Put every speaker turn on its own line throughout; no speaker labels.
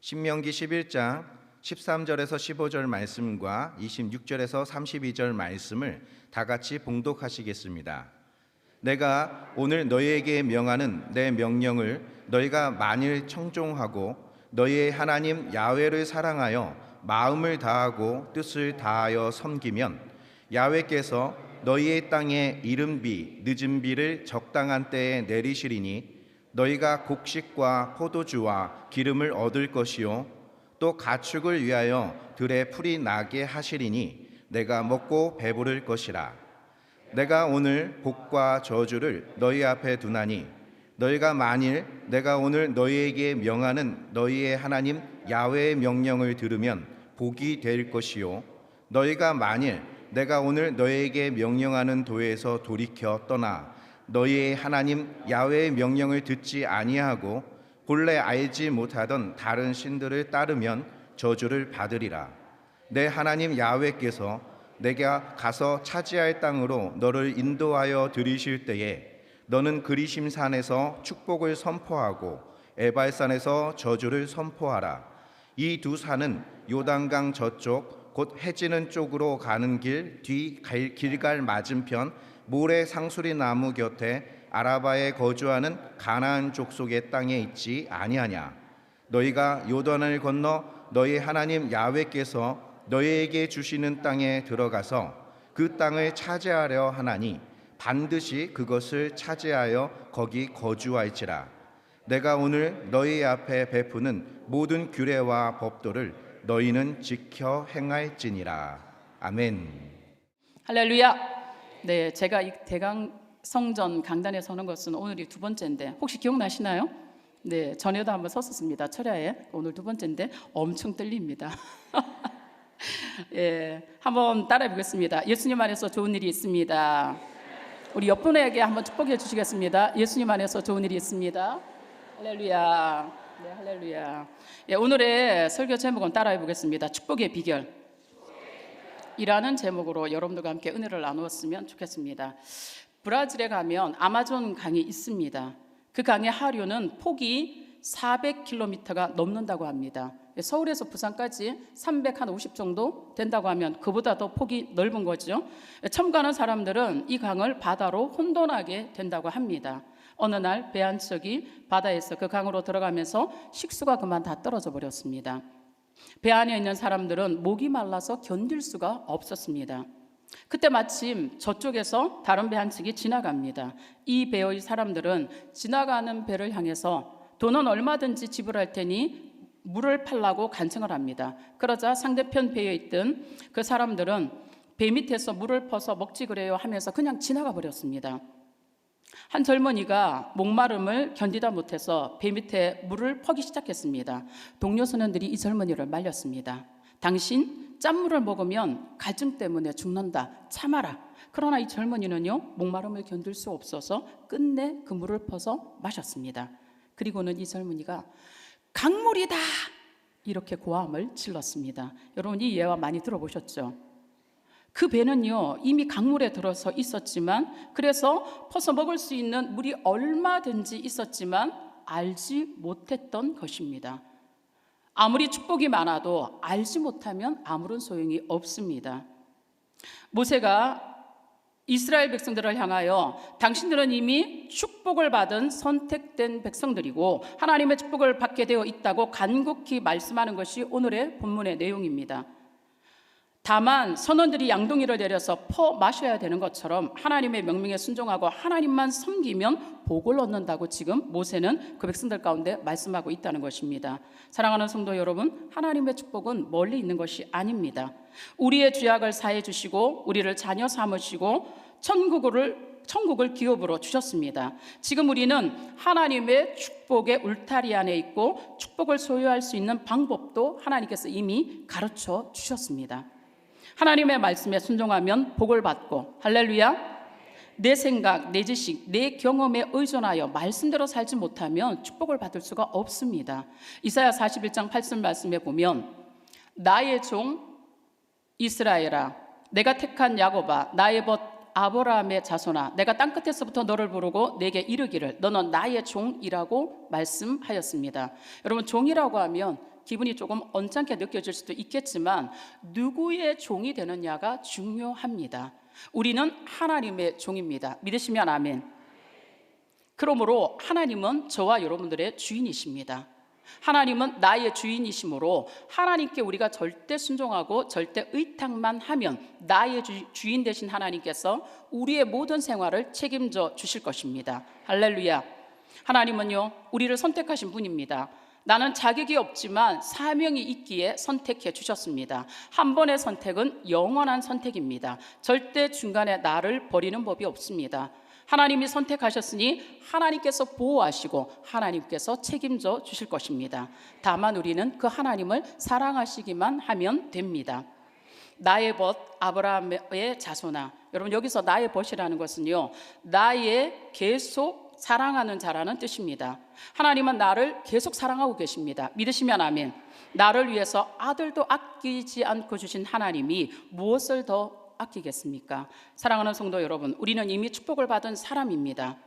신명기 11장 13절에서 15절 말씀과 26절에서 32절 말씀을 다 같이 봉독하시겠습니다. 내가 오늘 너희에게 명하는 내 명령을 너희가 만일 청종하고 너희의 하나님 야훼를 사랑하여 마음을 다하고 뜻을 다하여 섬기면 야훼께서 너희의 땅에 이른 비 늦은 비를 적당한 때에 내리시리니 너희가 곡식과 포도주와 기름을 얻을 것이요 또 가축을 위하여 들에 풀이 나게 하시리니 내가 먹고 배부를 것이라. 내가 오늘 복과 저주를 너희 앞에 두나니 너희가 만일 내가 오늘 너희에게 명하는 너희의 하나님 야훼의 명령을 들으면 복이 될 것이요 너희가 만일 내가 오늘 너희에게 명령하는 도에서 돌이켜 떠나 너희의 하나님 야훼의 명령을 듣지 아니하고 본래 알지 못하던 다른 신들을 따르면 저주를 받으리라. 내 하나님 야훼께서 내가 가서 차지할 땅으로 너를 인도하여 들이실 때에 너는 그리심 산에서 축복을 선포하고 에발산에서 저주를 선포하라. 이 두 산은 요단강 저쪽 곧 해지는 쪽으로 가는 길 뒤 길갈 맞은편 모래 상수리 나무 곁에 아라바에 거주하는 가나안 족속의 땅에 있지 아니하냐. 너희가 요단을 건너 너희 하나님 야훼께서 너희에게 주시는 땅에 들어가서 그 땅을 차지하려 하나니 반드시 그것을 차지하여 거기 거주할지라. 내가 오늘 너희 앞에 베푸는 모든 규례와 법도를 너희는 지켜 행할지니라. 아멘.
할렐루야. 네, 제가 이 대강성전 강단에 서는 것은 오늘이 두 번째인데 혹시 기억나시나요? 네, 전에도 한번 섰었습니다. 철야에. 오늘 두 번째인데 엄청 떨립니다. 예, 한번 따라해 보겠습니다. 예수님 안에서 좋은 일이 있습니다. 우리 옆분에게 한번 축복해 주시겠습니다. 예수님 안에서 좋은 일이 있습니다. 할렐루야. 네, 할렐루야. 예, 오늘의 설교 제목은 따라해 보겠습니다. 축복의 비결. 이라는 제목으로 여러분들과 함께 은혜를 나누었으면 좋겠습니다. 브라질에 가면 아마존 강이 있습니다. 그 강의 하류는 폭이 400km가 넘는다고 합니다. 서울에서 부산까지 350 정도 된다고 하면 그보다 더 폭이 넓은 거죠. 처음 가는 사람들은 이 강을 바다로 혼돈하게 된다고 합니다. 어느 날 배 한 척이 바다에서 그 강으로 들어가면서 식수가 그만 다 떨어져 버렸습니다. 배 안에 있는 사람들은 목이 말라서 견딜 수가 없었습니다. 그때 마침 저쪽에서 다른 배 한 척이 지나갑니다. 이 배의 사람들은 지나가는 배를 향해서 돈은 얼마든지 지불할 테니 물을 팔라고 간청을 합니다. 그러자 상대편 배에 있던 그 사람들은 배 밑에서 물을 퍼서 먹지 그래요 하면서 그냥 지나가 버렸습니다. 한 젊은이가 목마름을 견디다 못해서 배 밑에 물을 퍼기 시작했습니다. 동료 선원들이 이 젊은이를 말렸습니다. 당신 짠물을 먹으면 갈증 때문에 죽는다. 참아라. 그러나 이 젊은이는요, 목마름을 견딜 수 없어서 끝내 그 물을 퍼서 마셨습니다. 그리고는 이 젊은이가 강물이다! 이렇게 고함을 질렀습니다. 여러분 이 예화 많이 들어보셨죠? 그 배는요 이미 강물에 들어서 있었지만 그래서 퍼서 먹을 수 있는 물이 얼마든지 있었지만 알지 못했던 것입니다. 아무리 축복이 많아도 알지 못하면 아무런 소용이 없습니다. 모세가 이스라엘 백성들을 향하여 당신들은 이미 축복을 받은 선택된 백성들이고 하나님의 축복을 받게 되어 있다고 간곡히 말씀하는 것이 오늘의 본문의 내용입니다. 다만 선원들이 양동이를 내려서 퍼 마셔야 되는 것처럼 하나님의 명령에 순종하고 하나님만 섬기면 복을 얻는다고 지금 모세는 그 백성들 가운데 말씀하고 있다는 것입니다. 사랑하는 성도 여러분, 하나님의 축복은 멀리 있는 것이 아닙니다. 우리의 죄악을 사해 주시고 우리를 자녀 삼으시고 천국을 기업으로 주셨습니다. 지금 우리는 하나님의 축복의 울타리 안에 있고 축복을 소유할 수 있는 방법도 하나님께서 이미 가르쳐 주셨습니다. 하나님의 말씀에 순종하면 복을 받고, 할렐루야, 내 생각, 내 지식, 내 경험에 의존하여 말씀대로 살지 못하면 축복을 받을 수가 없습니다. 이사야 41장 8절 말씀에 보면 나의 종 이스라엘아, 내가 택한 야곱아, 나의 벗 아브라함의 자손아, 내가 땅끝에서부터 너를 부르고 내게 이르기를 너는 나의 종이라고 말씀하였습니다. 여러분, 종이라고 하면 기분이 조금 언짢게 느껴질 수도 있겠지만 누구의 종이 되느냐가 중요합니다. 우리는 하나님의 종입니다. 믿으시면 아멘. 그러므로 하나님은 저와 여러분들의 주인이십니다. 하나님은 나의 주인이시므로 하나님께 우리가 절대 순종하고 절대 의탁만 하면 나의 주인 되신 하나님께서 우리의 모든 생활을 책임져 주실 것입니다. 할렐루야. 하나님은요, 우리를 선택하신 분입니다. 나는 자격이 없지만 사명이 있기에 선택해 주셨습니다. 한 번의 선택은 영원한 선택입니다. 절대 중간에 나를 버리는 법이 없습니다. 하나님이 선택하셨으니 하나님께서 보호하시고 하나님께서 책임져 주실 것입니다. 다만 우리는 그 하나님을 사랑하시기만 하면 됩니다. 나의 벗 아브라함의 자손아, 여러분 여기서 나의 벗이라는 것은요, 나의 계속 사랑하는 자라는 뜻입니다. 하나님은 나를 계속 사랑하고 계십니다. 믿으시면 아멘. 나를 위해서 아들도 아끼지 않고 주신 하나님이 무엇을 더 아끼겠습니까? 사랑하는 성도 여러분, 우리는 이미 축복을 받은 사람입니다.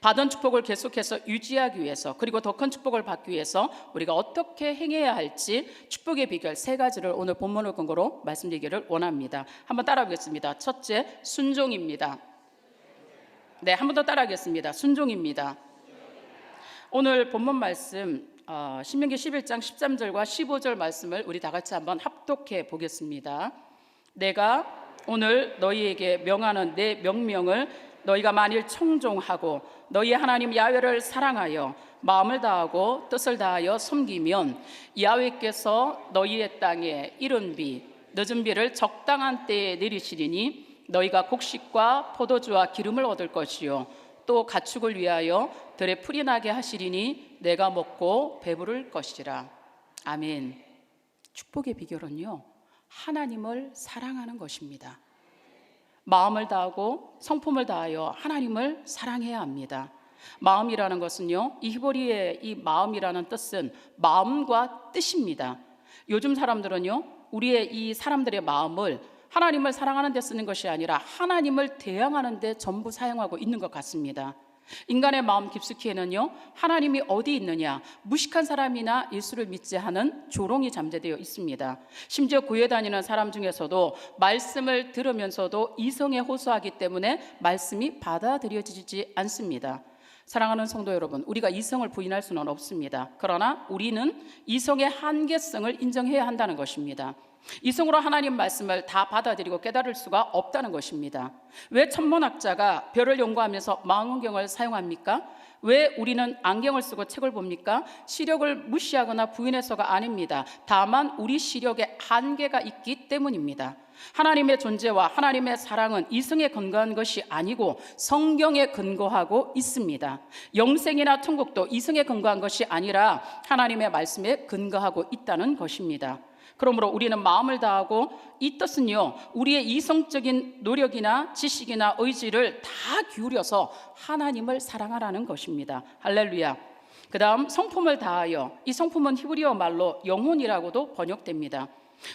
받은 축복을 계속해서 유지하기 위해서, 그리고 더 큰 축복을 받기 위해서 우리가 어떻게 행해야 할지 축복의 비결 3가지를 오늘 본문을 근거로 말씀드리기를 원합니다. 한번 따라하겠습니다. 첫째, 순종입니다. 네, 한 번 더 따라하겠습니다. 순종입니다. 오늘 본문 말씀 신명기 11장 13절과 15절 말씀을 우리 다 같이 한번 합독해 보겠습니다. 내가 오늘 너희에게 명하는 내 명령을 너희가 만일 청종하고 너희 하나님 야훼를 사랑하여 마음을 다하고 뜻을 다하여 섬기면 야훼께서 너희의 땅에 이른 비 늦은 비를 적당한 때에 내리시리니 너희가 곡식과 포도주와 기름을 얻을 것이요 또 가축을 위하여 들에 풀이 나게 하시리니 내가 먹고 배부를 것이라. 아멘. 축복의 비결은요, 하나님을 사랑하는 것입니다. 마음을 다하고 성품을 다하여 하나님을 사랑해야 합니다. 마음이라는 것은요, 이 히브리어의 이 마음이라는 뜻은 마음과 뜻입니다. 요즘 사람들은요, 우리의 이 사람들의 마음을 하나님을 사랑하는 데 쓰는 것이 아니라 하나님을 대항하는 데 전부 사용하고 있는 것 같습니다. 인간의 마음 깊숙이에는요, 하나님이 어디 있느냐, 무식한 사람이나 예수를 믿지 않은 조롱이 잠재되어 있습니다. 심지어 교회 다니는 사람 중에서도 말씀을 들으면서도 이성에 호소하기 때문에 말씀이 받아들여지지 않습니다. 사랑하는 성도 여러분, 우리가 이성을 부인할 수는 없습니다. 그러나 우리는 이성의 한계성을 인정해야 한다는 것입니다. 이성으로 하나님 말씀을 다 받아들이고 깨달을 수가 없다는 것입니다. 왜 천문학자가 별을 연구하면서 망원경을 사용합니까? 왜 우리는 안경을 쓰고 책을 봅니까? 시력을 무시하거나 부인해서가 아닙니다. 다만 우리 시력에 한계가 있기 때문입니다. 하나님의 존재와 하나님의 사랑은 이성에 근거한 것이 아니고 성경에 근거하고 있습니다. 영생이나 천국도 이성에 근거한 것이 아니라 하나님의 말씀에 근거하고 있다는 것입니다. 그러므로 우리는 마음을 다하고, 이 뜻은요, 우리의 이성적인 노력이나 지식이나 의지를 다 기울여서 하나님을 사랑하라는 것입니다. 할렐루야. 그 다음 성품을 다하여, 이 성품은 히브리어 말로 영혼이라고도 번역됩니다.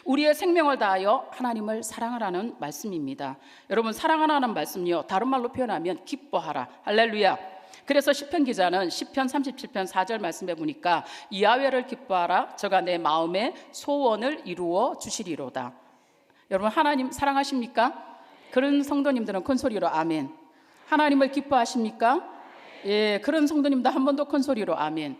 우리의 생명을 다하여 하나님을 사랑하라는 말씀입니다. 여러분, 사랑하라는 말씀요, 다른 말로 표현하면 기뻐하라. 할렐루야. 그래서 시편 기자는 시편 37편 4절 말씀해 보니까 야훼를 기뻐하라, 저가 내 마음의 소원을 이루어 주시리로다. 여러분, 하나님 사랑하십니까? 그런 성도님들은 큰 소리로 아멘. 하나님을 기뻐하십니까? 예, 그런 성도님도 한 번 더 큰 소리로 아멘.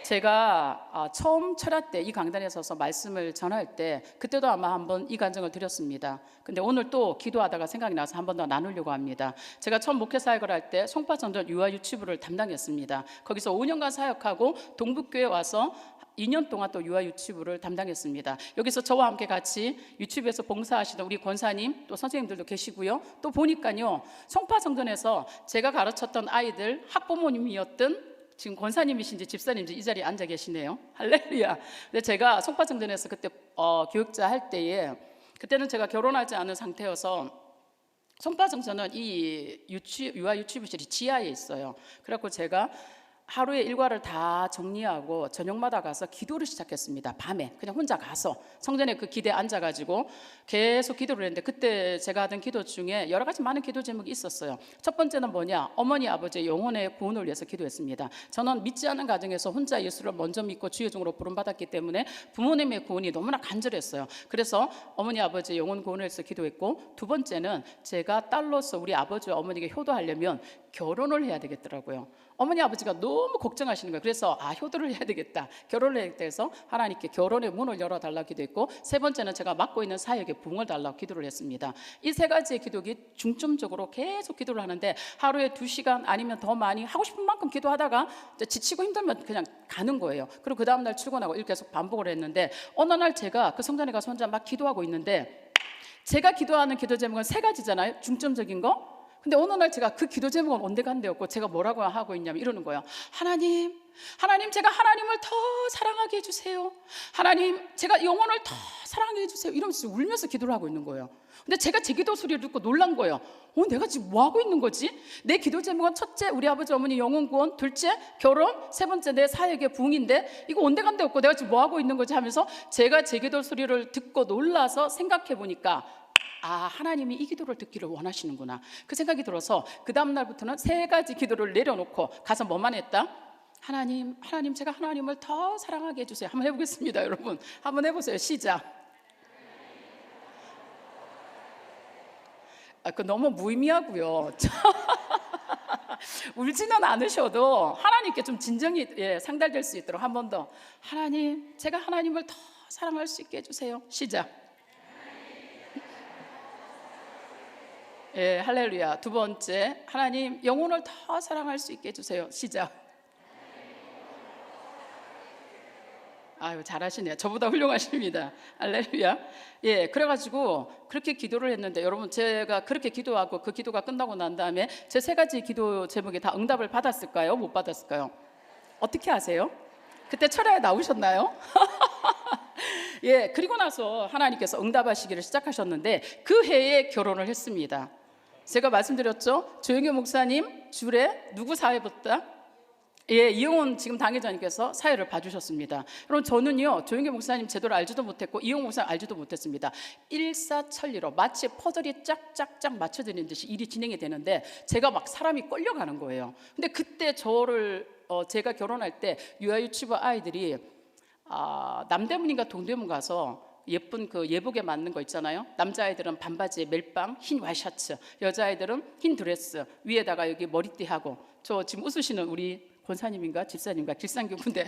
제가 처음 철야 때 이 강단에 서서 말씀을 전할 때 그때도 아마 한번 이 간증을 드렸습니다. 근데 오늘 또 기도하다가 생각이 나서 한 번 더 나누려고 합니다. 제가 처음 목회 사역을 할 때 송파전전 유아 유치부를 담당했습니다. 거기서 5년간 사역하고 동북교에 와서 2년 동안 또 유아 유치부를 담당했습니다. 여기서 저와 함께 같이 유치부에서 봉사하시던 우리 권사님 또 선생님들도 계시고요. 또 보니까요, 송파정전에서 제가 가르쳤던 아이들 학부모님이었던 지금 권사님이신지 집사님인지 이 자리에 앉아 계시네요. 할렐루야. 근데 제가 송파정전에서 그때 교육자 할 때에, 그때는 제가 결혼하지 않은 상태여서 송파정전은 이 유아 유치부실이 지하에 있어요. 그래갖고 제가 하루의 일과를 다 정리하고 저녁마다 가서 기도를 시작했습니다. 밤에 그냥 혼자 가서 성전에 그 기대에 앉아가지고 계속 기도를 했는데, 그때 제가 하던 기도 중에 여러 가지 많은 기도 제목이 있었어요. 첫 번째는 뭐냐, 어머니 아버지의 영혼의 구원을 위해서 기도했습니다. 저는 믿지 않은 가정에서 혼자 예수를 먼저 믿고 주의 종으로 부름받았기 때문에 부모님의 구원이 너무나 간절했어요. 그래서 어머니 아버지의 영혼 구원을 위해서 기도했고, 두 번째는 제가 딸로서 우리 아버지와 어머니에게 효도하려면 결혼을 해야 되겠더라고요. 어머니 아버지가 너무 걱정하시는 거예요. 그래서 효도를 해야 되겠다, 결혼을 해야 돼서 하나님께 결혼의 문을 열어달라고 기도했고, 세 번째는 제가 맡고 있는 사역에 부흥을 달라고 기도를 했습니다. 이 세 가지의 기도가 중점적으로 계속 기도를 하는데, 하루에 2시간 아니면 더 많이 하고 싶은 만큼 기도하다가 지치고 힘들면 그냥 가는 거예요. 그리고 그 다음날 출근하고 이렇게 계속 반복을 했는데, 어느 날 제가 그 성전에 가서 혼자 막 기도하고 있는데, 제가 기도하는 기도 제목은 세 가지잖아요, 중점적인 거. 근데 어느 날 제가 그 기도 제목은 온데간데였고, 제가 뭐라고 하고 있냐면 이러는 거예요. 하나님 제가 하나님을 더 사랑하게 해주세요. 하나님 제가 영혼을 더 사랑하게 해주세요. 이러면서 울면서 기도를 하고 있는 거예요. 근데 제가 제 기도 소리를 듣고 놀란 거예요. 내가 지금 뭐 하고 있는 거지? 내 기도 제목은 첫째 우리 아버지 어머니 영혼 구원, 둘째 결혼, 세 번째 내 사역의 부흥인데 이거 온데간데 없고 내가 지금 뭐 하고 있는 거지 하면서 제가 제 기도 소리를 듣고 놀라서 생각해 보니까, 하나님이 이 기도를 듣기를 원하시는구나, 그 생각이 들어서 그 다음 날부터는 세 가지 기도를 내려놓고 가서 뭐만 했다? 하나님 제가 하나님을 더 사랑하게 해주세요. 한번 해보겠습니다. 여러분 한번 해보세요. 시작. 그 너무 무의미하고요. 울지는 않으셔도 하나님께 좀 진정이 상달될 수 있도록 한 번 더. 하나님 제가 하나님을 더 사랑할 수 있게 해주세요. 시작. 할렐루야. 두 번째, 하나님 영혼을 더 사랑할 수 있게 해주세요. 시작. 잘하시네요. 저보다 훌륭하십니다. 할렐루야. 그래가지고 그렇게 기도를 했는데, 여러분 제가 그렇게 기도하고 그 기도가 끝나고 난 다음에 제 세 가지 기도 제목이 다 응답을 받았을까요? 못 받았을까요? 어떻게 아세요? 그때 철야에 나오셨나요? 그리고 나서 하나님께서 응답하시기를 시작하셨는데, 그 해에 결혼을 했습니다. 제가 말씀드렸죠? 조영규 목사님 줄에 누구 사회 봤다? 이용훈 지금 당회장님께서 사회를 봐주셨습니다. 그럼 저는요, 조영규 목사님 제대로 알지도 못했고 이용훈 목사님 알지도 못했습니다. 일사천리로 마치 퍼즐이 짝짝짝 맞춰지는 듯이 일이 진행이 되는데, 제가 막 사람이 끌려가는 거예요. 근데 그때 제가 결혼할 때 유아유치부 아이들이 남대문인가 동대문 가서 예쁜 그 예복에 맞는 거 있잖아요. 남자아이들은 반바지에 멜빵, 흰 와이셔츠, 여자아이들은 흰 드레스, 위에다가 여기 머리띠하고. 저 지금 웃으시는 우리 권사님인가 집사님인가 길상규 군대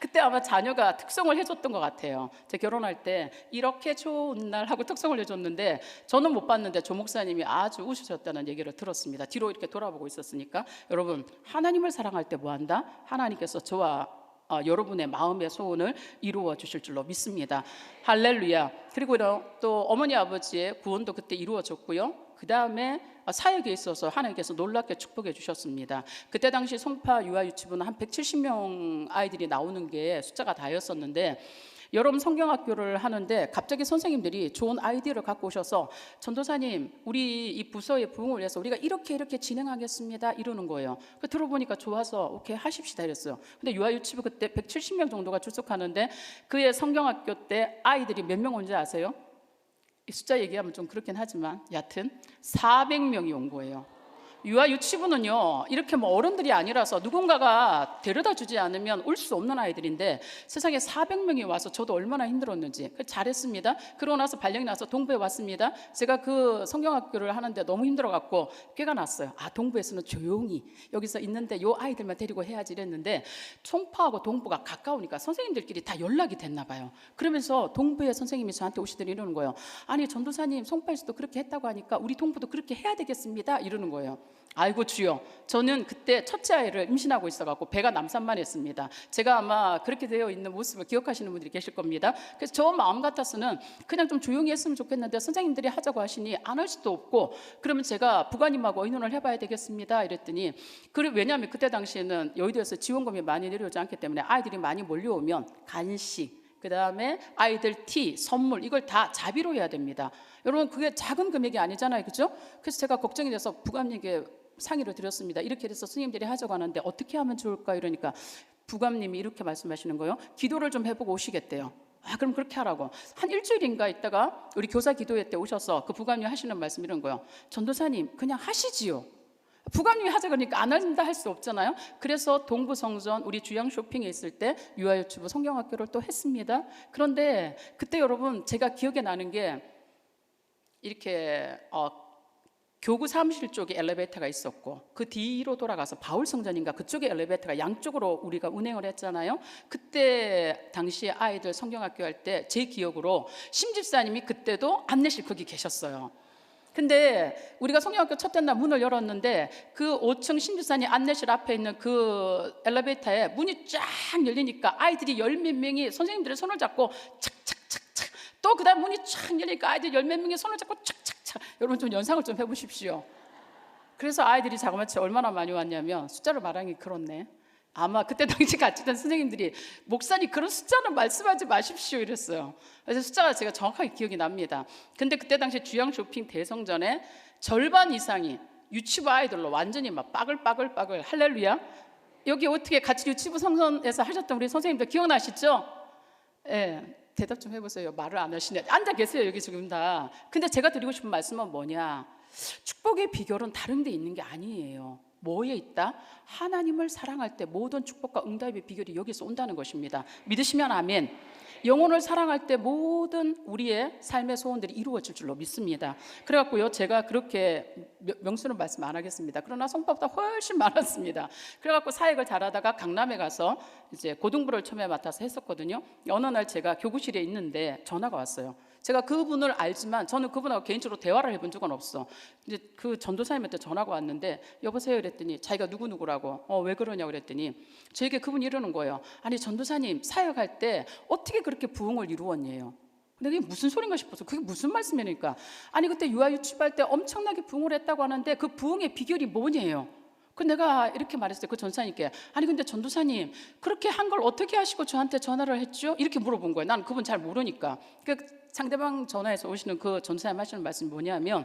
그때 아마 자녀가 특성을 해줬던 것 같아요. 제 결혼할 때 이렇게 좋은 날 하고 특성을 해줬는데, 저는 못 봤는데 조 목사님이 아주 우시셨다는 얘기를 들었습니다. 뒤로 이렇게 돌아보고 있었으니까. 여러분 하나님을 사랑할 때 뭐한다? 하나님께서 저와 여러분의 마음의 소원을 이루어 주실 줄로 믿습니다. 할렐루야. 그리고 또 어머니 아버지의 구원도 그때 이루어졌고요. 그 다음에 사역에 있어서 하나님께서 놀랍게 축복해 주셨습니다. 그때 당시 송파 유아유치부는 한 170명 아이들이 나오는 게 숫자가 다였었는데, 여러분 성경학교를 하는데 갑자기 선생님들이 좋은 아이디어를 갖고 오셔서, 전도사님 우리 이 부서의 부흥을 위해서 우리가 이렇게 진행하겠습니다 이러는 거예요. 들어보니까 좋아서 오케이 하십시다 이랬어요. 근데 유아유치부 그때 170명 정도가 출석하는데, 그의 성경학교 때 아이들이 몇 명 온지 아세요? 이 숫자 얘기하면 좀 그렇긴 하지만 여하튼 400명이 온 거예요. 유아유치부는요, 이렇게 뭐 어른들이 아니라서 누군가가 데려다 주지 않으면 올 수 없는 아이들인데, 세상에 400명이 와서 저도 얼마나 힘들었는지. 잘했습니다. 그러고 나서 발령이 나서 동부에 왔습니다. 제가 그 성경학교를 하는데 너무 힘들어갖고 꾀가 났어요. 동부에서는 조용히 여기서 있는데 요 아이들만 데리고 해야지 이랬는데, 송파하고 동부가 가까우니까 선생님들끼리 다 연락이 됐나 봐요. 그러면서 동부의 선생님이 저한테 오시더니 이러는 거예요. 아니 전도사님, 송파에서도 그렇게 했다고 하니까 우리 동부도 그렇게 해야 되겠습니다 이러는 거예요. 아이고 주여, 저는 그때 첫째 아이를 임신하고 있어갖고 배가 남산만 했습니다. 제가 아마 그렇게 되어 있는 모습을 기억하시는 분들이 계실 겁니다. 그래서 저 마음 같아서는 그냥 좀 조용히 했으면 좋겠는데, 선생님들이 하자고 하시니 안 할 수도 없고, 그러면 제가 부관님하고 의논을 해봐야 되겠습니다 이랬더니, 왜냐하면 그때 당시에는 여의도에서 지원금이 많이 내려오지 않기 때문에 아이들이 많이 몰려오면 간식, 그 다음에 아이들 티, 선물, 이걸 다 자비로 해야 됩니다. 여러분 그게 작은 금액이 아니잖아요, 그죠? 그래서 제가 걱정이 돼서 부관님께 상의를 드렸습니다. 이렇게 해서 스님들이 하자고 하는데 어떻게 하면 좋을까 이러니까 부감님이 이렇게 말씀하시는 거예요. 기도를 좀 해보고 오시겠대요. 그럼 그렇게 하라고. 한 일주일인가 있다가 우리 교사 기도회 때 오셔서 그 부감님 하시는 말씀 이런 거예요. 전도사님 그냥 하시지요. 부감님이 하자 그러니까 안 한다 할 수 없잖아요. 그래서 동부성전 우리 주양 쇼핑에 있을 때 유아유치부 성경학교를 또 했습니다. 그런데 그때 여러분 제가 기억에 나는 게 이렇게 교구 사무실 쪽에 엘리베이터가 있었고 그 뒤로 돌아가서 바울성전인가 그쪽에 엘리베이터가 양쪽으로 우리가 운행을 했잖아요. 그때 당시에 아이들 성경학교 할 때 제 기억으로 심집사님이 그때도 안내실 거기 계셨어요. 근데 우리가 성경학교 첫째 날 문을 열었는데 그 5층 심집사님 안내실 앞에 있는 그 엘리베이터에 문이 쫙 열리니까 아이들이 열 몇 명이 선생님들의 손을 잡고 착착착착 또 그다음 문이 쫙 열리니까 아이들 열 몇 명이 손을 잡고 착착착. 여러분 좀 연상을 좀 해보십시오. 그래서 아이들이 자그마치 얼마나 많이 왔냐면 숫자를 말하기 그렇네. 아마 그때 당시 같이 있던 선생님들이 목사님 그런 숫자는 말씀하지 마십시오 이랬어요. 그래서 숫자가 제가 정확하게 기억이 납니다. 근데 그때 당시 주양 쇼핑 대성전에 절반 이상이 유치부 아이들로 완전히 막 빠글빠글 할렐루야. 여기 어떻게 같이 유치부 성전에서 하셨던 우리 선생님들 기억나시죠? 예. 대답 좀 해보세요. 말을 안 하시네. 앉아 계세요 여기 지금 다. 근데 제가 드리고 싶은 말씀은 뭐냐, 축복의 비결은 다른 데 있는 게 아니에요. 뭐에 있다? 하나님을 사랑할 때 모든 축복과 응답의 비결이 여기서 온다는 것입니다. 믿으시면 아멘. 영혼을 사랑할 때 모든 우리의 삶의 소원들이 이루어질 줄로 믿습니다. 그래갖고요 제가 그렇게 명수는 말씀 안 하겠습니다. 그러나 성법보다 훨씬 많았습니다. 그래갖고 사역을 잘하다가 강남에 가서 이제 고등부를 처음에 맡아서 했었거든요. 어느 날 제가 교구실에 있는데 전화가 왔어요. 제가 그분을 알지만 저는 그분하고 개인적으로 대화를 해본 적은 없어. 이제 그 전도사님한테 전화가 왔는데 여보세요 이랬더니 자기가 누구라고 왜 그러냐고 그랬더니 저에게 그분이 이러는 거예요. 아니 전도사님 사역할 때 어떻게 그렇게 부흥을 이루었냐요. 근데 그게 무슨 소린가 싶어서 그게 무슨 말씀이니까 아니 그때 유아유치부할 때 엄청나게 부흥을 했다고 하는데 그 부흥의 비결이 뭐냐요. 그 내가 이렇게 말했어요. 그 전사님께 아니 근데 전도사님 그렇게 한 걸 어떻게 하시고 저한테 전화를 했죠? 이렇게 물어본 거예요. 나는 그분 잘 모르니까. 그 상대방 전화해서 오시는 그 전사님 하시는 말씀이 뭐냐면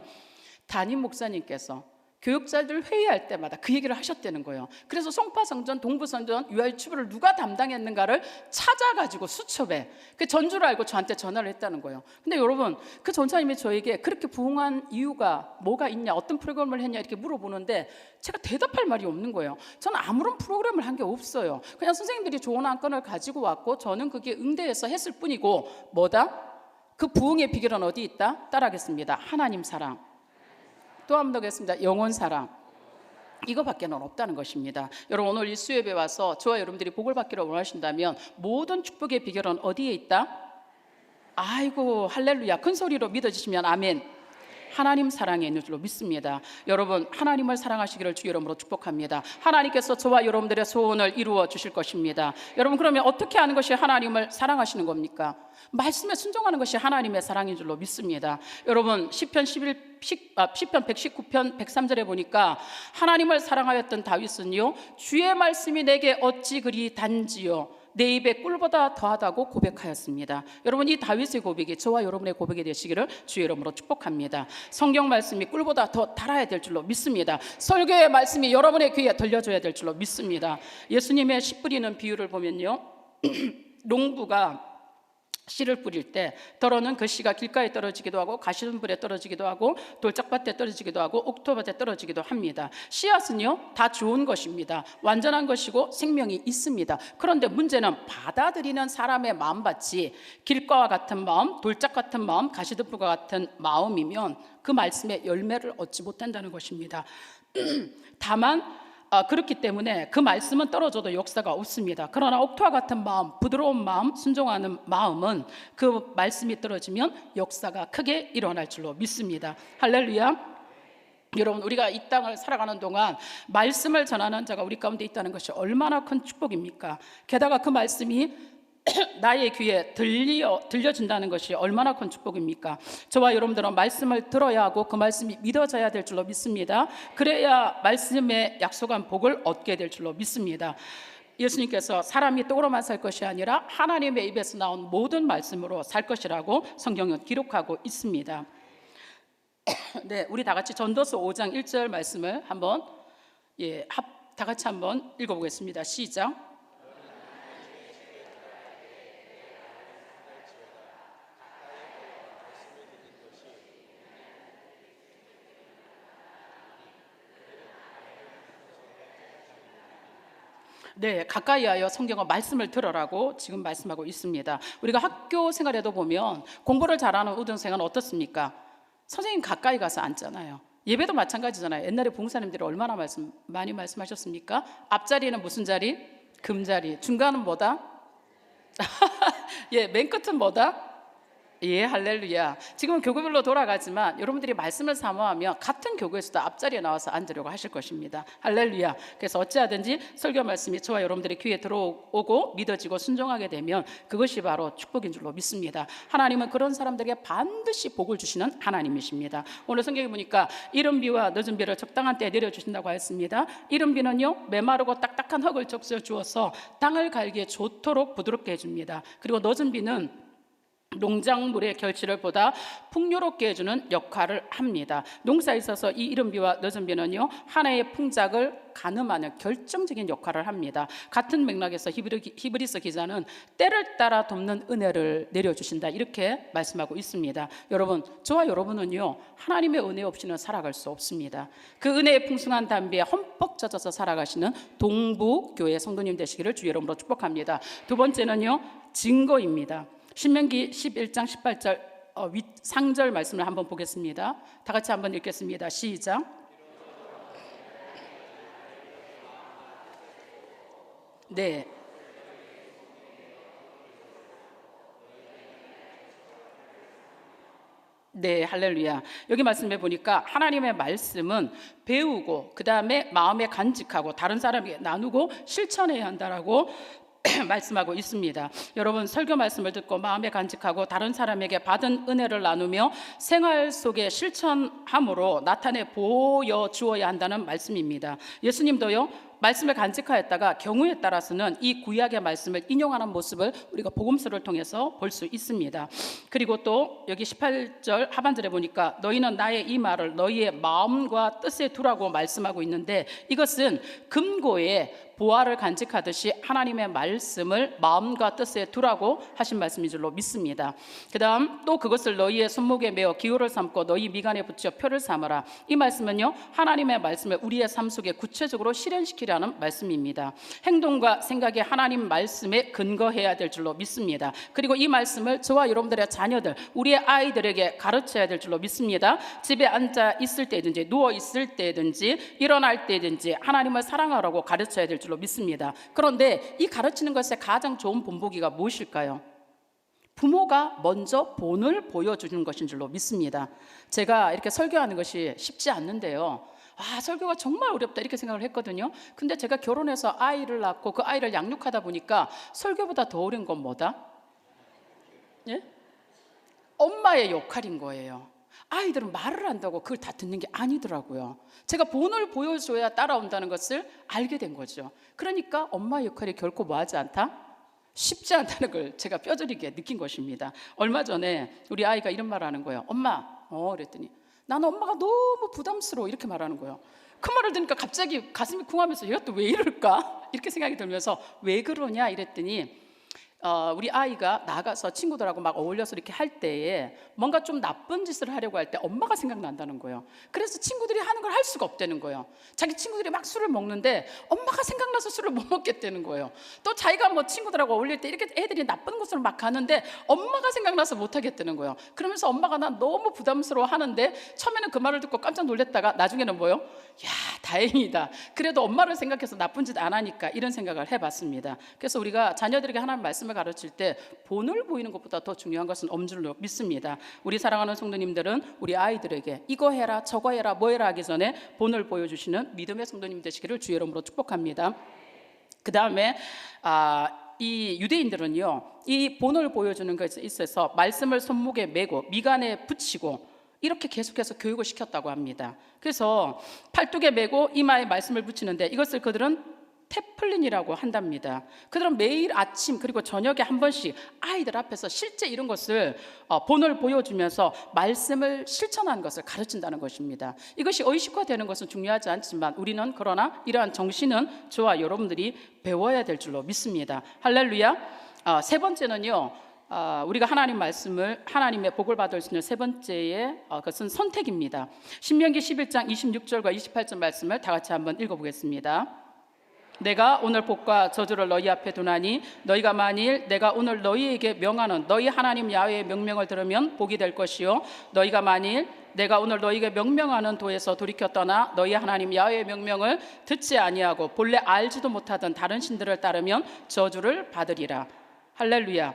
담임 목사님께서 교육자들 회의할 때마다 그 얘기를 하셨다는 거예요. 그래서 송파성전, 동부성전, 유아유치부를 누가 담당했는가를 찾아가지고 수첩에 그 전주를 알고 저한테 전화를 했다는 거예요. 근데 여러분 그 전사님이 저에게 그렇게 부흥한 이유가 뭐가 있냐, 어떤 프로그램을 했냐 이렇게 물어보는데 제가 대답할 말이 없는 거예요. 저는 아무런 프로그램을 한 게 없어요. 그냥 선생님들이 좋은 안건을 가지고 왔고 저는 그게 응대해서 했을 뿐이고 뭐다? 그 부흥의 비결은 어디 있다? 따라하겠습니다. 하나님 사랑. 또 한 번 더 하겠습니다. 영혼 사랑. 이거밖에는 없다는 것입니다. 여러분 오늘 이 수협에 와서 저와 여러분들이 복을 받기를 원하신다면 모든 축복의 비결은 어디에 있다? 아이고 할렐루야. 큰 소리로 믿어주시면 아멘. 하나님 사랑에 있는 줄로 믿습니다. 여러분 하나님을 사랑하시기를 주 이름으로 축복합니다. 하나님께서 저와 여러분들의 소원을 이루어 주실 것입니다. 여러분 그러면 어떻게 하는 것이 하나님을 사랑하시는 겁니까? 말씀에 순종하는 것이 하나님의 사랑인 줄로 믿습니다. 여러분 시편 119편 103절에 보니까 하나님을 사랑하였던 다윗은요 주의 말씀이 내게 어찌 그리 단지요 내 입에 꿀보다 더하다고 고백하였습니다. 여러분 이 다윗의 고백이 저와 여러분의 고백이 되시기를 주의 이름으로 축복합니다. 성경 말씀이 꿀보다 더 달아야 될 줄로 믿습니다. 설교의 말씀이 여러분의 귀에 들려줘야 될 줄로 믿습니다. 예수님의 씨 뿌리는 비유를 보면요 농부가 씨를 뿌릴 때 더러는 그 씨가 길가에 떨어지기도 하고 가시덤불에 떨어지기도 하고 돌짝밭에 떨어지기도 하고 옥토밭에 떨어지기도 합니다. 씨앗은요 다 좋은 것입니다. 완전한 것이고 생명이 있습니다. 그런데 문제는 받아들이는 사람의 마음밭이 길가와 같은 마음, 돌짝 같은 마음, 가시덤불과 같은 마음이면 그 말씀의 열매를 얻지 못한다는 것입니다. 다만 그렇기 때문에 그 말씀은 떨어져도 역사가 없습니다. 그러나 옥토와 같은 마음, 부드러운 마음, 순종하는 마음은 그 말씀이 떨어지면 역사가 크게 일어날 줄로 믿습니다. 할렐루야. 여러분 우리가 이 땅을 살아가는 동안 말씀을 전하는 자가 우리 가운데 있다는 것이 얼마나 큰 축복입니까? 게다가 그 말씀이 나의 귀에 들려진다는 것이 얼마나 큰 축복입니까? 저와 여러분들은 말씀을 들어야 하고 그 말씀이 믿어져야 될 줄로 믿습니다. 그래야 말씀에 약속한 복을 얻게 될 줄로 믿습니다. 예수님께서 사람이 떡으로만 살 것이 아니라 하나님의 입에서 나온 모든 말씀으로 살 것이라고 성경은 기록하고 있습니다. 네, 우리 다 같이 전도서 5장 1절 말씀을 한번 예, 다 같이 한번 읽어보겠습니다. 시작. 네, 가까이 하여 성경과 말씀을 들어라고 지금 말씀하고 있습니다. 우리가 학교 생활에도 보면 공부를 잘하는 우등생은 어떻습니까? 선생님 가까이 가서 앉잖아요. 예배도 마찬가지잖아요. 옛날에 봉사님들이 얼마나 많이 말씀하셨습니까? 앞자리는 무슨 자리? 금자리. 중간은 뭐다? 예, 맨 끝은 뭐다? 예, 할렐루야. 지금은 교구별로 돌아가지만 여러분들이 말씀을 사모하면 같은 교구에서도 앞자리에 나와서 앉으려고 하실 것입니다. 할렐루야. 그래서 어찌하든지 설교 말씀이 저와 여러분들의 귀에 들어오고 믿어지고 순종하게 되면 그것이 바로 축복인 줄로 믿습니다. 하나님은 그런 사람들에게 반드시 복을 주시는 하나님이십니다. 오늘 성경에 보니까 이른 비와 늦은 비를 적당한 때에 내려주신다고 하였습니다. 이른 비는요, 메마르고 딱딱한 흙을 적셔 주어서 땅을 갈기에 좋도록 부드럽게 해줍니다. 그리고 늦은 비는 농작물의 결실을 보다 풍요롭게 해주는 역할을 합니다. 농사에 있어서 이 이른 비와 늦은 비는요, 하나의 풍작을 가늠하는 결정적인 역할을 합니다. 같은 맥락에서 히브리서 기자는 때를 따라 돕는 은혜를 내려주신다 이렇게 말씀하고 있습니다. 여러분, 저와 여러분은요, 하나님의 은혜 없이는 살아갈 수 없습니다. 그 은혜의 풍성한 담비에 흠뻑 젖어서 살아가시는 동부교회 성도님 되시기를 주의 이름으로 축복합니다. 두 번째는요, 증거입니다. 신명기 11장 18절 상절 말씀을 한번 보겠습니다. 다 같이 한번 읽겠습니다. 시작. 네. 네, 할렐루야. 여기 말씀해 보니까 하나님의 말씀은 배우고 그 다음에 마음에 간직하고 다른 사람에게 나누고 실천해야 한다라고 말씀하고 있습니다. 여러분, 설교 말씀을 듣고 마음에 간직하고 다른 사람에게 받은 은혜를 나누며 생활 속에 실천함으로 나타내 보여주어야 한다는 말씀입니다. 예수님도요, 말씀을 간직하였다가 경우에 따라서는 이 구약의 말씀을 인용하는 모습을 우리가 복음서를 통해서 볼 수 있습니다. 그리고 또 여기 18절 하반절에 보니까 너희는 나의 이 말을 너희의 마음과 뜻에 두라고 말씀하고 있는데, 이것은 금고에 보화를 간직하듯이 하나님의 말씀을 마음과 뜻에 두라고 하신 말씀인 줄로 믿습니다. 그 다음 또 그것을 너희의 손목에 메어 기호를 삼고 너희 미간에 붙여 표를 삼으라. 이 말씀은요, 하나님의 말씀을 우리의 삶 속에 구체적으로 실현시키라는 말씀입니다. 행동과 생각이 하나님 말씀에 근거해야 될 줄로 믿습니다. 그리고 이 말씀을 저와 여러분들의 자녀들, 우리의 아이들에게 가르쳐야 될 줄로 믿습니다. 집에 앉아 있을 때든지 누워 있을 때든지 일어날 때든지 하나님을 사랑하라고 가르쳐야 될 줄로 믿습니다. 그런데 이 가르치는 것의 가장 좋은 본보기가 무엇일까요? 부모가 먼저 본을 보여주는 것인 줄로 믿습니다. 제가 이렇게 설교하는 것이 쉽지 않는데요, 설교가 정말 어렵다 이렇게 생각을 했거든요. 근데 제가 결혼해서 아이를 낳고 그 아이를 양육하다 보니까 설교보다 더 어려운 건 뭐다? 예? 엄마의 역할인 거예요. 아이들은 말을 한다고 그걸 다 듣는 게 아니더라고요. 제가 본을 보여줘야 따라온다는 것을 알게 된 거죠. 그러니까 엄마의 역할이 결코 뭐하지 않다? 쉽지 않다는 걸 제가 뼈저리게 느낀 것입니다. 얼마 전에 우리 아이가 이런 말을 하는 거예요. 엄마, 그랬더니 나는 엄마가 너무 부담스러워 이렇게 말하는 거예요. 그 말을 들으니까 갑자기 가슴이 쿵하면서 얘가 또 왜 이럴까? 이렇게 생각이 들면서 왜 그러냐 이랬더니 우리 아이가 나가서 친구들하고 막 어울려서 이렇게 할 때에 뭔가 좀 나쁜 짓을 하려고 할 때 엄마가 생각난다는 거예요. 그래서 친구들이 하는 걸 할 수가 없다는 거예요. 자기 친구들이 막 술을 먹는데 엄마가 생각나서 술을 못 먹겠다는 거예요. 또 자기가 뭐 친구들하고 어울릴 때 이렇게 애들이 나쁜 곳으로 막 가는데 엄마가 생각나서 못 하겠다는 거예요. 그러면서 엄마가 난 너무 부담스러워 하는데 처음에는 그 말을 듣고 깜짝 놀랐다가 나중에는 뭐요? 야, 다행이다. 그래도 엄마를 생각해서 나쁜 짓 안 하니까 이런 생각을 해봤습니다. 그래서 우리가 자녀들에게 하나님 말씀을 가르칠 때 본을 보이는 것보다 더 중요한 것은 없는 줄로 믿습니다. 우리 사랑하는 성도님들은 우리 아이들에게 이거 해라 저거 해라 뭐 해라 하기 전에 본을 보여주시는 믿음의 성도님 되시기를 주의 이름으로 축복합니다. 그 다음에 이 유대인들은요, 이 본을 보여주는 것에 있어서 말씀을 손목에 메고 미간에 붙이고 이렇게 계속해서 교육을 시켰다고 합니다. 그래서 팔뚝에 메고 이마에 말씀을 붙이는데 이것을 그들은 테플린이라고 한답니다. 그들은 매일 아침 그리고 저녁에 한 번씩 아이들 앞에서 실제 이런 것을 본을 보여주면서 말씀을 실천하는 것을 가르친다는 것입니다. 이것이 의식화되는 것은 중요하지 않지만 우리는 그러나 이러한 정신은 저와 여러분들이 배워야 될 줄로 믿습니다. 할렐루야. 세 번째는요, 우리가 하나님 말씀을 하나님의 복을 받을 수 있는 세 번째의 그것은 선택입니다. 신명기 11장 26절과 28절 말씀을 다 같이 한번 읽어보겠습니다. 내가 오늘 복과 저주를 너희 앞에 두나니 너희가 만일 내가 오늘 너희에게 명하는 너희 하나님 야훼의 명령을 들으면 복이 될 것이요 너희가 만일 내가 오늘 너희에게 명명하는 도에서 돌이켜 떠나 너희 하나님 야훼의 명령을 듣지 아니하고 본래 알지도 못하던 다른 신들을 따르면 저주를 받으리라. 할렐루야.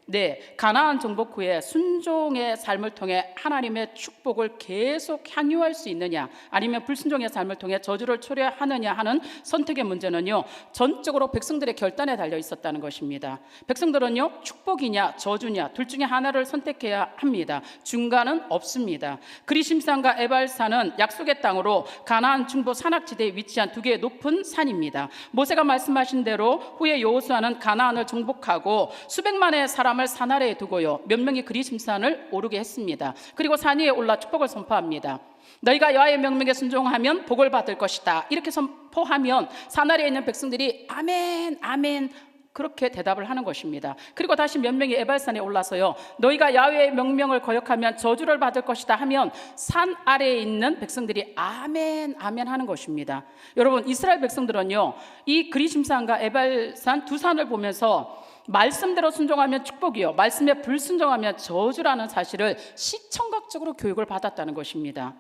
네, 가나안 정복 후에 순종의 삶을 통해 하나님의 축복을 계속 향유할 수 있느냐 아니면 불순종의 삶을 통해 저주를 초래하느냐 하는 선택의 문제는요, 전적으로 백성들의 결단에 달려 있었다는 것입니다. 백성들은요, 축복이냐 저주냐 둘 중에 하나를 선택해야 합니다. 중간은 없습니다. 그리심산과 에발산은 약속의 땅으로 가나안 중부 산악지대에 위치한 두 개의 높은 산입니다. 모세가 말씀하신 대로 후에 여호수아는 가나안을 정복하고 수백만의 사람 산 아래에 두고요 몇 명이 그리심산을 오르게 했습니다. 그리고 산 위에 올라 축복을 선포합니다. 너희가 여호와의 명령에 순종하면 복을 받을 것이다. 이렇게 선포하면 산 아래에 있는 백성들이 아멘 아멘 그렇게 대답을 하는 것입니다. 그리고 다시 몇 명이 에발산에 올라서요 너희가 야훼의 명령을 거역하면 저주를 받을 것이다 하면 산 아래에 있는 백성들이 아멘 아멘 하는 것입니다. 여러분, 이스라엘 백성들은요 이 그리심산과 에발산 두 산을 보면서 말씀대로 순종하면 축복이요 말씀에 불순종하면 저주라는 사실을 시청각적으로 교육을 받았다는 것입니다.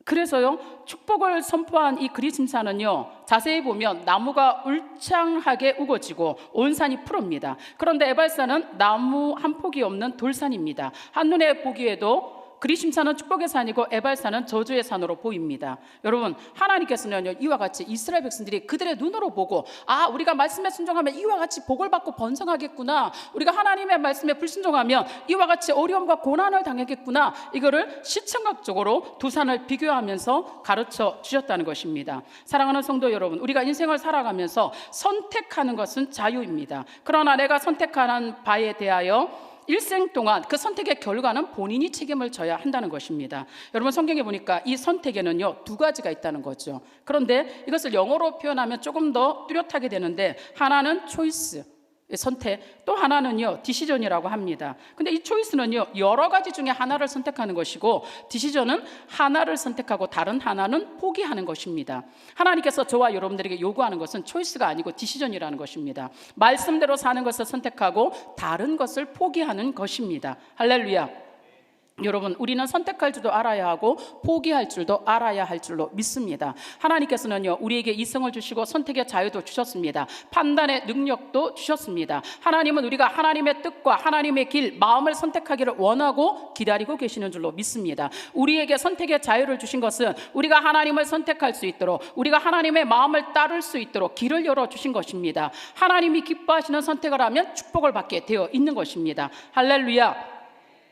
그래서요 축복을 선포한 이 그리심산은요 자세히 보면 나무가 울창하게 우거지고 온 산이 푸릅니다. 그런데 에발산은 나무 한 폭이 없는 돌산입니다. 한눈에 보기에도 그리심산은 축복의 산이고 에발산은 저주의 산으로 보입니다. 여러분, 하나님께서는요 이와 같이 이스라엘 백성들이 그들의 눈으로 보고 우리가 말씀에 순종하면 이와 같이 복을 받고 번성하겠구나, 우리가 하나님의 말씀에 불순종하면 이와 같이 어려움과 고난을 당하겠구나, 이거를 시청각적으로 두 산을 비교하면서 가르쳐 주셨다는 것입니다. 사랑하는 성도 여러분, 우리가 인생을 살아가면서 선택하는 것은 자유입니다. 그러나 내가 선택하는 바에 대하여 일생 동안 그 선택의 결과는 본인이 책임을 져야 한다는 것입니다. 여러분, 성경에 보니까 이 선택에는요 두 가지가 있다는 거죠. 그런데 이것을 영어로 표현하면 조금 더 뚜렷하게 되는데, 하나는 초이스, 선택, 또 하나는요 디시전이라고 합니다. 근데 이 초이스는요 여러 가지 중에 하나를 선택하는 것이고, 디시전은 하나를 선택하고 다른 하나는 포기하는 것입니다. 하나님께서 저와 여러분들에게 요구하는 것은 초이스가 아니고 디시전이라는 것입니다. 말씀대로 사는 것을 선택하고 다른 것을 포기하는 것입니다. 할렐루야. 여러분, 우리는 선택할 줄도 알아야 하고 포기할 줄도 알아야 할 줄로 믿습니다. 하나님께서는요 우리에게 이성을 주시고 선택의 자유도 주셨습니다. 판단의 능력도 주셨습니다. 하나님은 우리가 하나님의 뜻과 하나님의 길, 마음을 선택하기를 원하고 기다리고 계시는 줄로 믿습니다. 우리에게 선택의 자유를 주신 것은 우리가 하나님을 선택할 수 있도록, 우리가 하나님의 마음을 따를 수 있도록 길을 열어주신 것입니다. 하나님이 기뻐하시는 선택을 하면 축복을 받게 되어 있는 것입니다. 할렐루야.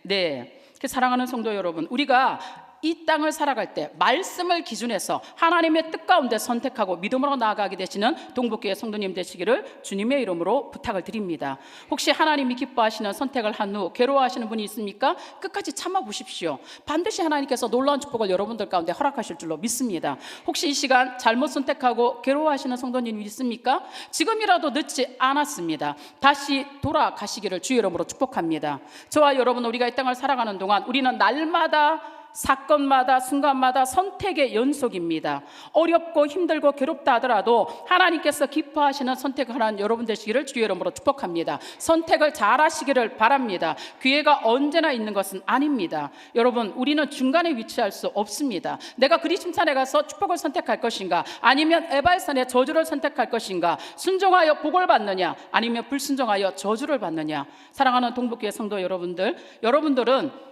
네, 사랑하는 성도 여러분, 우리가 이 땅을 살아갈 때 말씀을 기준해서 하나님의 뜻 가운데 선택하고 믿음으로 나아가게 되시는 동북교회 성도님 되시기를 주님의 이름으로 부탁을 드립니다. 혹시 하나님이 기뻐하시는 선택을 한 후 괴로워하시는 분이 있습니까? 끝까지 참아보십시오. 반드시 하나님께서 놀라운 축복을 여러분들 가운데 허락하실 줄로 믿습니다. 혹시 이 시간 잘못 선택하고 괴로워하시는 성도님이 있습니까? 지금이라도 늦지 않았습니다. 다시 돌아가시기를 주의 이름으로 축복합니다. 저와 여러분, 우리가 이 땅을 살아가는 동안 우리는 날마다, 사건마다, 순간마다 선택의 연속입니다. 어렵고 힘들고 괴롭다 하더라도 하나님께서 기뻐하시는 선택을 하는 여러분 되시기를 주의 이름으로 축복합니다. 선택을 잘 하시기를 바랍니다. 기회가 언제나 있는 것은 아닙니다. 여러분, 우리는 중간에 위치할 수 없습니다. 내가 그리심산에 가서 축복을 선택할 것인가, 아니면 에발산의 저주를 선택할 것인가, 순종하여 복을 받느냐, 아니면 불순종하여 저주를 받느냐. 사랑하는 동북교회 성도 여러분들, 여러분들은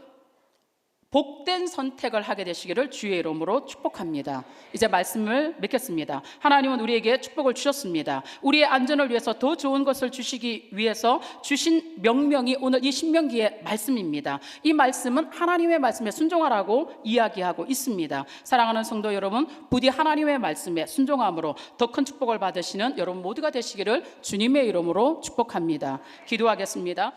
복된 선택을 하게 되시기를 주의 이름으로 축복합니다. 이제 말씀을 맺겠습니다. 하나님은 우리에게 축복을 주셨습니다. 우리의 안전을 위해서 더 좋은 것을 주시기 위해서 주신 명령이 오늘 이 신명기의 말씀입니다. 이 말씀은 하나님의 말씀에 순종하라고 이야기하고 있습니다. 사랑하는 성도 여러분, 부디 하나님의 말씀에 순종함으로 더 큰 축복을 받으시는 여러분 모두가 되시기를 주님의 이름으로 축복합니다. 기도하겠습니다.